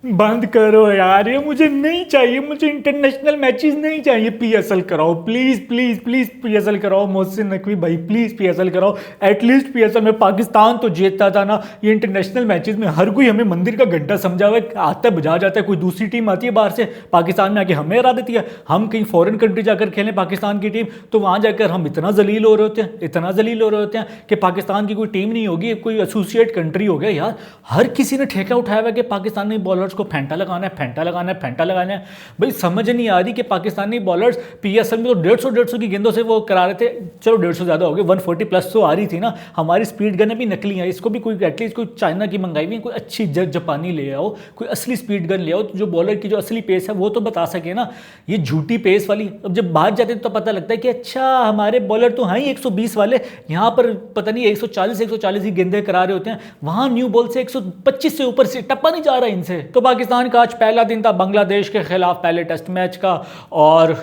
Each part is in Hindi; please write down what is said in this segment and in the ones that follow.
बंद करो यार, ये मुझे नहीं चाहिए, मुझे इंटरनेशनल मैचेस नहीं चाहिए। पीएसएल कराओ प्लीज प्लीज प्लीज, पीएसएल कराओ मोहसिन नकवी भाई, प्लीज पीएसएल कराओ। एटलीस्ट पीएसएल में पाकिस्तान तो जीतता था ना, ये इंटरनेशनल मैचेस में हर कोई हमें मंदिर का घंटा समझा हुआ है, आता है बजा जाता है। कोई दूसरी टीम आती है बाहर से पाकिस्तान में आके हमें हरा देती है। हम कहीं फॉरेन कंट्री जाकर खेलें पाकिस्तान की टीम, तो वहां जाकर हम इतना जलील हो रहे होते हैं, इतना जलील हो रहे होते हैं कि पाकिस्तान की कोई टीम नहीं होगी, कोई एसोसिएट कंट्री हो गया यार। हर किसी ने ठेका उठाया हुआ है कि पाकिस्तानी बॉलर्स को फेंटा लगाना है, फेंटा लगाना है, फेंटा लगाना है। भाई समझ नहीं आ रही कि पाकिस्तानी बॉलर्स पीएसएल में तो 150 की गेंदों से वो करा रहे थे। चलो 150 ज्यादा हो गए, 140 प्लस तो आ रही थी ना। हमारी स्पीड गन भी नकली है, इसको भी कोई एटलीस्ट कोई चाइना की मंगाई हुई, कोई अच्छी जापानी ले आओ, कोई असली स्पीड गन ले आओ, जो बॉलर की जो असली पेस है वो तो बता सके ना। ये झूठी पेस वाली, अब जब बाहर जाते तो पता लगता है कि अच्छा हमारे बॉलर तो हैं ही 120 वाले, यहाँ पर पता नहीं 140 की गेंदें करा रहे होते हैं, वहां न्यू बॉल से 125 से ऊपर से टप्पा नहीं जा रहा इनसे। तो पाकिस्तान का आज पहला दिन था बांग्लादेश के खिलाफ पहले टेस्ट मैच का, और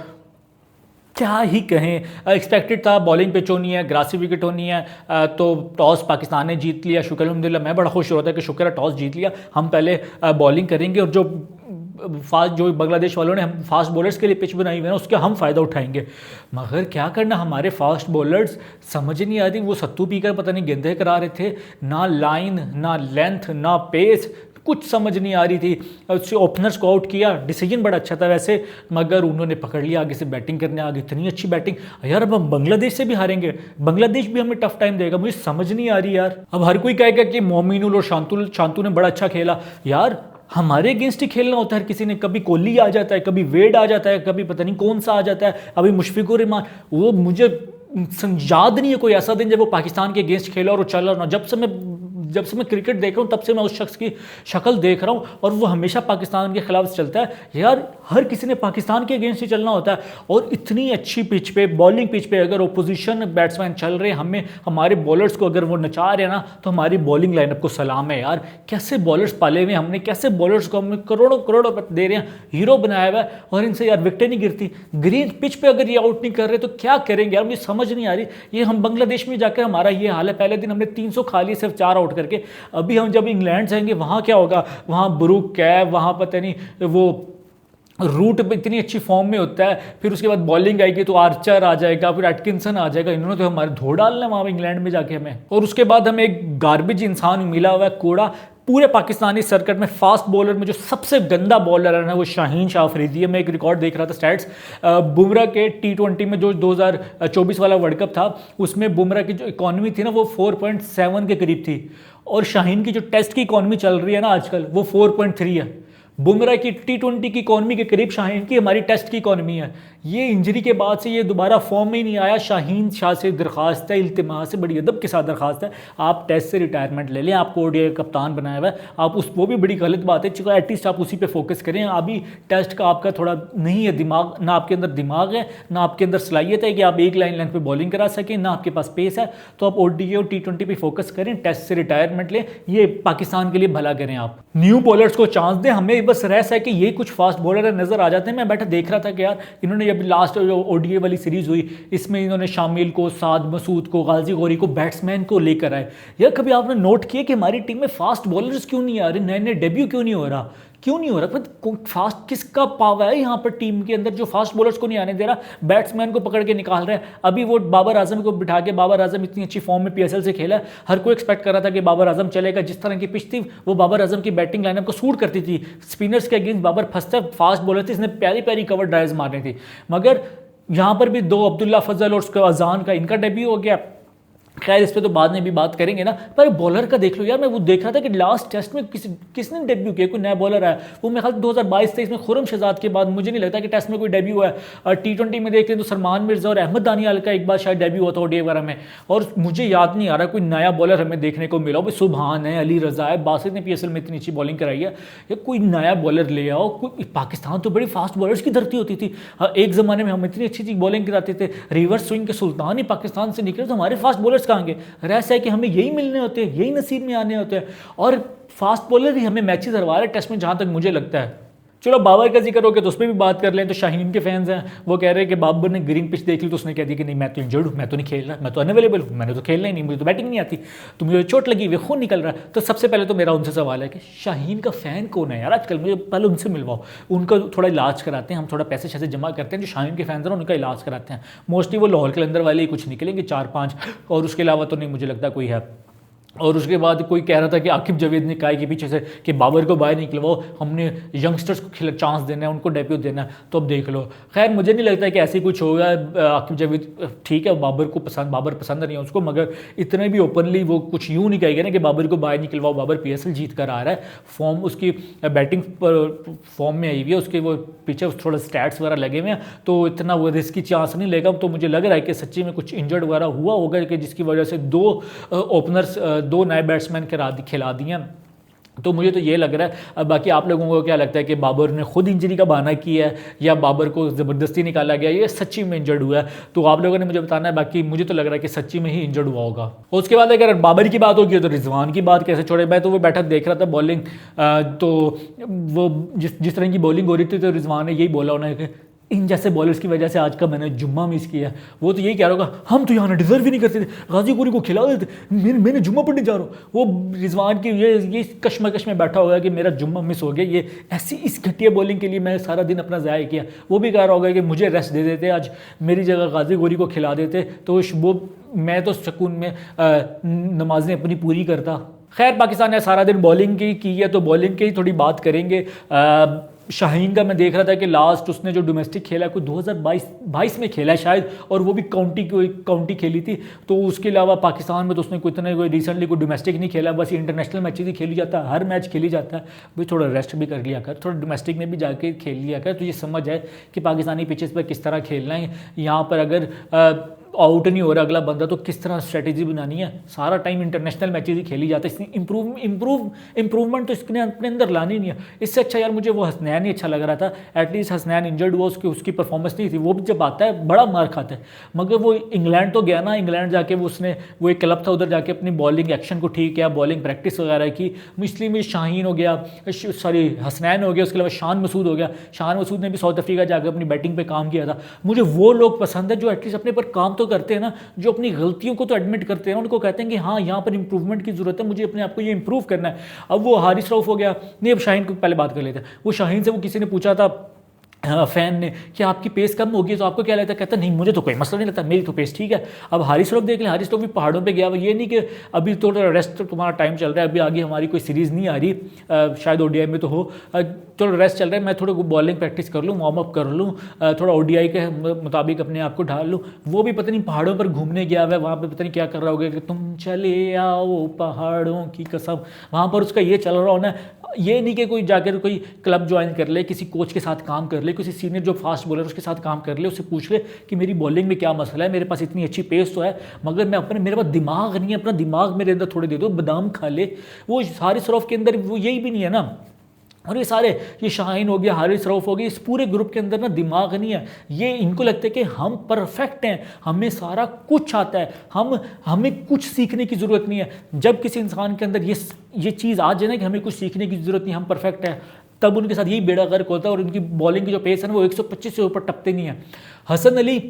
क्या ही कहें, एक्सपेक्टेड था बॉलिंग पिच होनी है, ग्रासी विकेट होनी है, तो टॉस पाकिस्तान ने जीत लिया, शुक्र अल्हम्दुलिल्लाह। मैं बड़ा खुश हो रहा था कि शुक्र है टॉस जीत लिया, हम पहले बॉलिंग करेंगे, और जो फास्ट जो बांग्लादेश वालों ने हम फास्ट बॉलर्स के लिए पिच बनाई हुई है ना, उसका हम फ़ायदा उठाएंगे। मगर क्या करना, हमारे फास्ट बॉलर्स समझ नहीं आती, वो सत्तू पीकर पता नहीं गेंदे करा रहे थे, ना लाइन ना लेंथ ना पेस, कुछ समझ नहीं आ रही थी। ओपनर्स को आउट किया, डिसीजन बड़ा अच्छा था वैसे, मगर उन्होंने पकड़ लिया आगे से बैटिंग करने, आगे इतनी अच्छी बैटिंग। यार अब हम बांग्लादेश से भी हारेंगे, बांग्लादेश भी हमें टफ टाइम देगा, मुझे समझ नहीं आ रही यार। अब हर कोई कहेगा कि मोमिनुल और शांतु ने बड़ा अच्छा खेला। यार हमारे अगेंस्ट ही खेलना होता है हर किसी ने, कभी कोहली आ जाता है, कभी वेड आ जाता है, कभी पता नहीं कौन सा आ जाता है, अभी मुशफिकुर रहमान। वो मुझे याद नहीं है कोई ऐसा दिन जब वो पाकिस्तान के अगेंस्ट खेला और वो चला ना। जब से मैं क्रिकेट देख रहा हूँ तब से मैं उस शख्स की शक्ल देख रहा हूँ, और वो हमेशा पाकिस्तान के खिलाफ चलता है। यार हर किसी ने पाकिस्तान के अगेंस्ट ही चलना होता है, और इतनी अच्छी पिच पे, बॉलिंग पिच पे अगर ओपोजिशन बैट्समैन चल रहे हैं, हमें हमारे बॉलर्स को अगर वो नचा रहे हैं ना, तो हमारी बॉलिंग लाइनअप को सलाम है यार। कैसे बॉलर्स पाले हुए हमने, कैसे बॉलर्स को हमने करोड़ों करोड़ों दे रहे हैं, हीरो बनाया हुआ है, और इनसे यार विकेटें नहीं गिरती। ग्रीन पिच पे अगर ये आउट नहीं कर रहे तो क्या करेंगे यार, मुझे समझ नहीं आ रही। ये हम बांग्लादेश में जाकर हमारा ये हाल है, पहले दिन हमने 300 खा लिए सिर्फ 4 आउट करके। अभी हम जब इंग्लैंड जाएंगे वहां क्या होगा, वहां ब्रूक कैब, वहां पता नहीं वो रूट इतनी अच्छी फॉर्म में होता है, फिर उसके बाद बॉलिंग आएगी तो आर्चर आ जाएगा, फिर एटकिंसन आ जाएगा, इन्होंने तो हमारे धो डालना है वहां इंग्लैंड में जाके हमें। और उसके बाद हमें एक गार्बेज इंसान मिला हुआ है, कूड़ा। पूरे पाकिस्तानी सर्किट में फास्ट बॉलर में जो सबसे गंदा बॉलर है ना, वो शाहीन शाह अफरीदी है। मैं एक रिकॉर्ड देख रहा था स्टैट्स, बुमराह के T20 में जो 2024 वाला वर्ल्ड कप था, उसमें बुमराह की जो इकॉनमी थी ना, वो 4.7 के करीब थी, और शाहीन की जो टेस्ट की इकॉनमी चल रही है ना आजकल, वो 4.3 है। बुमराह की T20 की इकॉनमी के करीब शाहीन की हमारी टेस्ट की इकॉनमी है। ये इंजरी के बाद से ये दोबारा फॉर्म में ही नहीं आया। शाहीन शाह से दरखास्त है, इल्तिमास है, बड़ी अदब के साथ दरखास्त है, आप टेस्ट से रिटायरमेंट ले लें, आपको ओडीआई कप्तान बनाया हुआ है, आप उस वो भी बड़ी गलत बात है, चूँकि एटलीस्ट आप उसी पे फोकस करें। अभी टेस्ट का आपका थोड़ा नहीं है दिमाग, ना आपके अंदर दिमाग है, ना आपके अंदर सलाहियत है कि आप एक लाइन लेंथ पे बॉलिंग करा सकें, ना आपके पास पेस है, तो आप ओडीआई और T20 पे फोकस करें, टेस्ट से रिटायरमेंट लें, ये पाकिस्तान के लिए भला करें। आप न्यू बॉलर्स को चांस दें, हमें बस रहस है कि ये कुछ फास्ट बॉलर नजर आ जाते हैं। मैं बैठा देख रहा था कि यार इन्होंने जब लास्ट ओडीआई वाली सीरीज हुई, इसमें इन्होंने शामिल को, साद मसूद को, गाजी गौरी को, बैट्समैन को लेकर आए। यार कभी आपने नोट किया कि हमारी टीम में फास्ट बॉलर्स क्यों नहीं आ रहे, नए नए डेब्यू क्यों नहीं हो रहा, क्यों नहीं हो रहा? फास्ट किसका पावर है यहाँ पर टीम के अंदर जो फास्ट बॉलर्स को नहीं आने दे रहा, बैट्समैन को पकड़ के निकाल रहा है। अभी वो बाबर आजम को बिठा के, बाबर आजम इतनी अच्छी फॉर्म में पीएसएल से खेला है, हर कोई एक्सपेक्ट कर रहा था कि बाबर आजम चलेगा। जिस तरह की पिच थी वो बाबर आजम की बैटिंग लाइनअप को सूट करती थी, स्पिनर्स के अगेंस्ट बाबर फंसता, फास्ट बॉलर थी, इसने प्यारी प्यारी कवर ड्राइव्स मारनी थी। मगर यहाँ पर भी 2 अब्दुल्ला फजल और उसका अजान का इनका डेब्यू हो गया। खैर इस पे तो बाद में भी बात करेंगे ना, पर बॉलर का देख लो यार। मैं वो देख रहा था कि लास्ट टेस्ट में किसने डेब्यू किया, कोई नया बॉलर आया, वो मेरे ख्याल 2022-23 में खुरम शहजाद के बाद मुझे नहीं लगता कि टेस्ट में कोई डेब्यू हुआ है। T20 में देख लें तो सलमान मिर्जा और अहमद दानियाल का एक बार शायद डेब्यू हुआ था ओडीआई वगैरह में, और मुझे याद नहीं आ रहा कोई नया बॉलर हमें देखने को मिला हो। सुबहान है, अली रजा है, बासित ने पीएसएल में इतनी अच्छी बॉलिंग कराई है, या कोई नया बॉलर ले आओ। पाकिस्तान तो बड़ी फास्ट बॉलर्स की धरती होती थी, एक ज़माने में हम इतनी अच्छी बॉलिंग कराते थे, रिवर्स स्विंग के सुल्तान ही पाकिस्तान से निकले, तो हमारे फास्ट बॉलर्स कहाँ गए? है कि हमें यही मिलने होते हैं, यही नसीब में आने होते हैं, और फास्ट बॉलर ही हमें मैचेस हरवा रहे टेस्ट में, जहां तक मुझे लगता है। चलो बाबर का जिक्र हो गया तो उस पर भी बात कर लें। तो शाहीन के फैंस हैं, वो कह रहे हैं कि बाबर ने ग्रीन पिच देख ली तो उसने कह दिया कि नहीं मैं तो इंजर्ड हूँ, मैं तो नहीं खेल रहा, मैं तो अनअवेलेबल हूँ, मैंने तो खेलना ही नहीं, मुझे तो बैटिंग नहीं आती, तो मुझे चोट लगी हुई, खून निकल रहा है। तो सबसे पहले तो मेरा उनसे सवाल है कि शाहीन का फ़ैन कौन है यार आजकल, मुझे पहले उनसे मिलवाओ, उनका थोड़ा इलाज कराते हैं, हम थोड़ा पैसे शैसे जमा करते हैं, जो शाहीन के फैंस हैं उनका इलाज कराते हैं। मोस्टली वो लाहौर के अंदर वाले ही कुछ निकलेंगे 4-5, और उसके अलावा तो नहीं मुझे लगता कोई है। और उसके बाद कोई कह रहा था कि आकिब जावेद ने कहा कि पीछे से कि बाबर को बाहर निकलवाओ, हमने यंगस्टर्स को चांस देना है, उनको डेब्यू देना है, तो अब देख लो। खैर मुझे नहीं लगता कि ऐसे कुछ होगा। आकिब जावेद ठीक है, बाबर पसंद नहीं है उसको, मगर इतने भी ओपनली वो कुछ यूँ नहीं कहेगा ना कि बाबर को बाहर निकलवाओ, बाबर PSL जीत कर आ रहा है, फॉर्म उसकी बैटिंग पर फॉर्म में आई हुई है, उसके वो पीछे थोड़ा स्टैट्स वगैरह लगे हुए हैं, तो इतना वो रिस्की चांस नहीं लेगा। तो मुझे लग रहा है कि सच्ची में कुछ इंजर्ड वगैरह हुआ होगा कि जिसकी वजह से 2 ओपनर्स 2 नए बैट्समैन खिला दिए। तो मुझे तो ये लग रहा है। अब बाकी आप लोगों को क्या लगता है कि बाबर ने खुद इंजरी का बहाना किया है या बाबर को ज़बरदस्ती निकाला गया, ये सच्ची में इंजर्ड हुआ है, तो आप लोगों ने मुझे बताना है। बाकी मुझे तो लग रहा है कि सच्ची में ही इंजर्ड हुआ होगा। और उसके बाद अगर बाबर की बात होगी तो रिजवान की बात कैसे छोड़े। मैं तो वो बैठक देख रहा था बॉलिंग, तो वो जिस तरह की बॉलिंग हो रही थी, तो रिजवान ने यही बोला उन्होंने कि इन जैसे बॉलर्स की वजह से आज का मैंने जुम्मा मिस किया। वो तो यही कह रहा होगा हम तो यहाँ डिजर्व ही नहीं करते थे, गाजी गोरी को खिला देते, मैंने जुम्मा पढ़ने जा रहा हूँ। वो रिजवान की ये कश्मकश में बैठा होगा कि मेरा जुम्मा मिस हो गया, ये ऐसी इस घटिया बॉलिंग के लिए मैं सारा दिन अपना ज़ाया किया। वो भी कह रहा होगा कि मुझे रेस्ट दे देते आज, मेरी जगह गाजी गोरी को खिला देते, तो वो मैं तो सुकून में नमाजें अपनी पूरी करता। खैर पाकिस्तान ने सारा दिन बॉलिंग की है, तो बॉलिंग की ही थोड़ी बात करेंगे। शाहीन का मैं देख रहा था कि लास्ट उसने जो डोमेस्टिक खेला है कोई 2022 में खेला है शायद, और वो भी काउंटी खेली थी। तो उसके अलावा पाकिस्तान में तो उसने कोई रिसेंटली कोई डोमेस्टिक नहीं खेला, बस इंटरनेशनल मैचेस ही खेली जाता है, हर मैच खेली जाता है। भाई थोड़ा रेस्ट भी कर लिया कर, थोड़ा डोमेस्टिक में भी जाके खेल लिया कर, तो ये समझ आए कि पाकिस्तानी पिचेस पर किस तरह खेलना है। यहाँ पर अगर आउट नहीं हो रहा अगला बंदा तो किस तरह स्ट्रेटेजी बनानी है। सारा टाइम इंटरनेशनल मैचेस ही खेली जाता है, इसने इम्प्रूवमेंट तो इसने अपने अंदर लानी नहीं है। इससे अच्छा यार मुझे वो हसनैन ही अच्छा लग रहा था। एटलीस्ट हसनैन इंजर्ड हुआ, उसकी परफॉर्मेंस नहीं थी, वो भी जब आता है बड़ा मार खाता है। मगर वो इंग्लैंड तो गया ना, इंग्लैंड जाके उसने वो एक क्लब था उधर जाके अपनी बॉलिंग एक्शन को ठीक किया, बॉलिंग प्रैक्टिस वगैरह की। इसलिए मुझे शाहीन हो गया, सॉरी हसनैन हो गया, उसके अलावा शान मसूद हो गया। शान मसूद ने भी साउथ अफ्रीका जाकर अपनी बैटिंग पर काम किया था। मुझे वो लोग पसंद है जो एटलीस्ट अपने पर काम तो करते हैं ना, जो अपनी गलतियों को तो एडमिट करते हैं, उनको कहते हैं कि हाँ यहाँ पर इंप्रूवमेंट की जरूरत है, मुझे अपने आप को ये इंप्रूव करना है। अब वो हारिस रऊफ हो गया, नहीं अब शाहीन को पहले बात कर लेते हैं। वो शाहीन से वो किसी ने पूछा था फैन ने कि आपकी पेस कम होगी तो आपको क्या लगता है, कहता नहीं मुझे तो कोई मसला नहीं लगता, मेरी तो पेस ठीक है। अब हारिस रऊफ देख लें, हारिस रऊफ भी पहाड़ों पे गया हुआ, ये नहीं कि अभी तो रेस्ट तो तुम्हारा टाइम चल रहा है, अभी आगे हमारी कोई सीरीज़ नहीं आ रही, शायद ODI में तो हो, थोड़ा रेस्ट चल रहा है, मैं थोड़ा बॉलिंग प्रैक्टिस कर लूँ, वार्म अप कर लूँ, थोड़ा ODI के मुताबिक अपने आप को ढाल लूँ। वो भी पता नहीं पहाड़ों पर घूमने गया हुआ है, वहाँ पर पता नहीं क्या कर रहा होगा कि तुम चले आओ पहाड़ों की कसम, वहाँ पर उसका ये चल रहा होना। ये नहीं कि कोई जाकर कोई क्लब ज्वाइन कर ले, किसी कोच के साथ काम कर ले, किसी सीनियर जो फास्ट बॉलर उसके साथ काम कर ले, उससे पूछ ले कि मेरी बॉलिंग में क्या मसला है, मेरे पास इतनी अच्छी पेस तो है मगर मेरे पास दिमाग नहीं है, अपना दिमाग मेरे अंदर थोड़े दे दो, बादाम खा ले। वो हारिस रऊफ के अंदर वो यही भी नहीं है ना। और ये शाहीन हो गया, हारिस रऊफ हो गया, इस पूरे ग्रुप के अंदर ना दिमाग नहीं है। ये इनको लगता है कि हम परफेक्ट हैं, हमें सारा कुछ आता है, हमें कुछ सीखने की ज़रूरत नहीं है। जब किसी इंसान के अंदर ये चीज़ आ जाए ना कि हमें कुछ सीखने की ज़रूरत नहीं, हम परफेक्ट हैं, तब उनके साथ यही बेड़ा गर्क होता है और उनकी बॉलिंग की जो पेस है ना वो 125 से ऊपर टपते नहीं है। हसन अली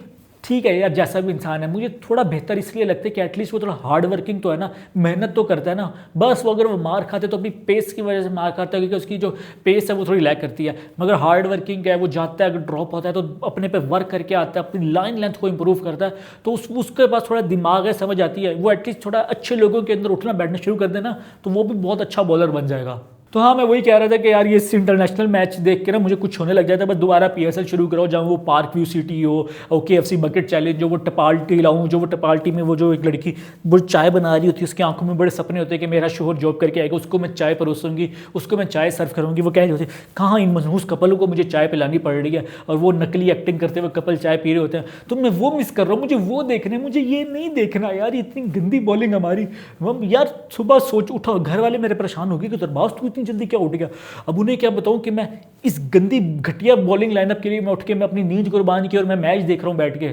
ठीक है यार, जैसा भी इंसान है, मुझे थोड़ा बेहतर इसलिए लगता है कि एटलीस्ट वो थोड़ा हार्ड वर्किंग तो है ना, मेहनत तो करता है ना। बस वो अगर वो मार खाते तो अपनी पेस की वजह से मार खाता है, क्योंकि उसकी जो पेस है वो थोड़ी लैक करती है। मगर हार्ड वर्किंग है, वो जाता है, अगर ड्रॉप होता है तो अपने पे वर्क करके आता है, अपनी लाइन लेंथ को इंप्रूव करता है, तो उसके पास थोड़ा दिमाग है, समझ आती है। वो एटलीस्ट थोड़ा अच्छे लोगों के अंदर उठना बैठना शुरू कर देना तो वो भी बहुत अच्छा बॉलर बन जाएगा। तो हाँ, मैं वही कह रहा था कि यार ये इंटरनेशनल मैच देख के ना मुझे कुछ होने लग जाता है। बस दोबारा PSL शुरू करो, जहाँ वो पार्क व्यू सिटी हो, और KFC बकेट चैलेंज, जो वो टपाल्टी लाऊं, जो वो टपाल्टी में वो जो एक लड़की वो चाय बना रही होती है, उसकी आंखों में बड़े सपने होते हैं कि मेरा शोहर जॉब करके आएगा, उसको मैं चाय परोसूंगी, उसको मैं चाय सर्व करूँगी। वो कह रही होती है कहाँ इन मनहूस कपलों को मुझे चाय पिलानी पड़ रही है, और वो नकली एक्टिंग करते हुए कपल चाय पी रहे होते हैं। तो मैं वो मिस कर रहा हूँ, मुझे वो देखना है, मुझे ये नहीं देखना यार। इतनी गंदी बॉलिंग हमारी यार, सुबह सोच उठा, घर वाले मेरे परेशान हो गए कि दरबाज तू इतनी जल्दी क्या उठ गया। अब उन्हें क्या बताऊं कि मैं इस गंदी घटिया बॉलिंग लाइनअप के लिए मैं उठ के मैं अपनी नींद कुर्बान की और मैं मैच देख रहा हूं बैठ के।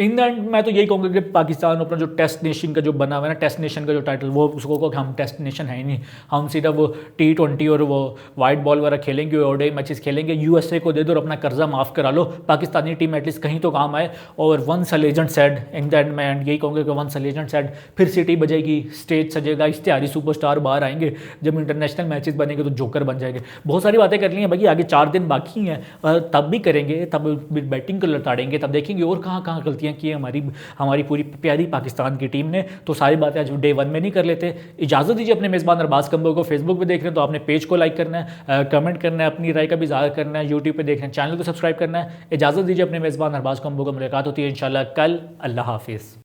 इन द एंड मैं तो यही कहूँगा कि पाकिस्तान अपना जो टेस्ट नेशन का जो बना हुआ है ना, टेस्ट नेशन का जो टाइटल, वो उसको को हम टेस्ट नेशन है ही नहीं, हम सीधा वो T20 और वो वाइट बॉल वगैरह खेलेंगे, ओडीआई मैचेस खेलेंगे, यूएसए को दे दो और अपना कर्जा माफ़ करा लो, पाकिस्तानी टीम एटलीस्ट कहीं तो काम आए। और once a legend said, in the end मैं यही कहूँगा कि वंस अ लेजेंड सेड, फिर सिटी बजेगी, स्टेज सजेगा, इश्तिहारी सुपरस्टार बाहर आएंगे, जब इंटरनेशनल मैचेस बनेंगे तो जोकर बन जाएंगे। बहुत सारी बातें कर ली हैं भाई, आगे 4 दिन बाकी हैं, तब भी करेंगे, तब बैटिंग को लताड़ेंगे, तब देखेंगे और कहाँ कहाँ गलतियाँ की हमारी हमारी पूरी प्यारी पाकिस्तान की टीम ने। तो सारी बातें आज डे 1 में नहीं कर लेते। इजाज़त दीजिए अपने मेज़बान अरबाज कंबो को। फेसबुक पे देख रहे हैं तो आपने पेज को लाइक करना है, कमेंट करना है, अपनी राय का भी इज़हार करना है, यूट्यूब पे देख रहे हैं चैनल को सब्सक्राइब करना है। इजाज़त दीजिए अपने मेज़बान अरबाज कंबो को। मुलाकात होती है इंशाल्लाह कल। अल्लाह हाफिज़।